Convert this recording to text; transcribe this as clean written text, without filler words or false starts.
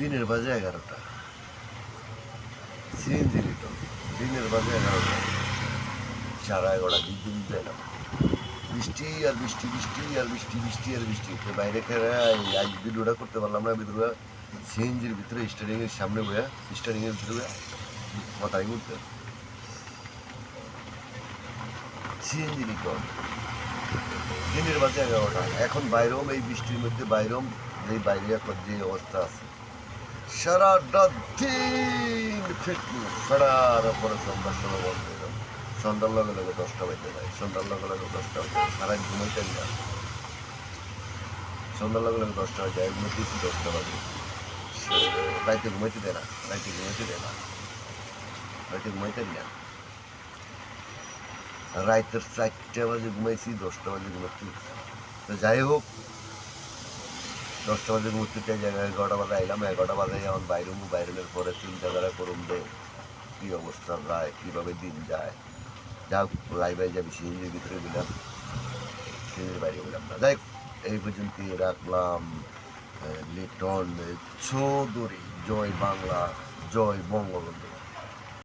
দিনের বাজে 11টা, সিএনজি লিটন, দিনের বাজে 11টা, সারা 11টা দিন এলাম, বৃষ্টি আর বৃষ্টি, বৃষ্টি আর বৃষ্টি, বৃষ্টি আর বৃষ্টি। বাইরে খেয়ে আজ ভিডিওটা করতে পারলাম না, ভিডিওটা সিএনজির ভিতরে স্টারিংয়ের সামনে বয়া, স্টারিংয়ের ভিতরে বয়া মাথায় ঘুরতে, সিএনজি লিটন, দিনের বাজে 11টা। এখন বাইরেও এই বৃষ্টির মধ্যে বাইরেও বাইরে এখন যে অবস্থা আছে, সারাটা দিন ফেটু সারার পরে সন্ধ্যার সময় বন্ধ হয়ে যাবে, সন্ধ্যার লগে লগে 10টা বাজতে যায়, সন্ধ্যার লগে লগে 10টা বাজে, সারা ঘুমাইতেন না, সন্ধ্যার লগে লগে 10টা বাজে, ঘুমাইতেছি 10টা বাজে, রাইতে ঘুমাইতে দেয় না, রাইতে ঘুমাইতে দেয় না, রাইতে ঘুমাইতেন না, রাইতের 4টা বাজে ঘুমাইছি, 10টা বাজে ঘুমাচ্ছি। তো যাই হোক, 10টা বাজে ঘুরতে জায়গায় 11টা বাজে আইলাম, 11টা বাজে এখন বাইরের পরে চিন্তাধারা করুন যে কী অবস্থা যায়, কীভাবে দিন যায়। যাক লাইভে যাবি সিএনজির ভিতরে গেলাম, সিএনজির বাইরে গেলাম না, যাই এই পর্যন্ত রাখলাম। লিটন চৌধুরী, জয় বাংলা, জয় বঙ্গবন্ধু।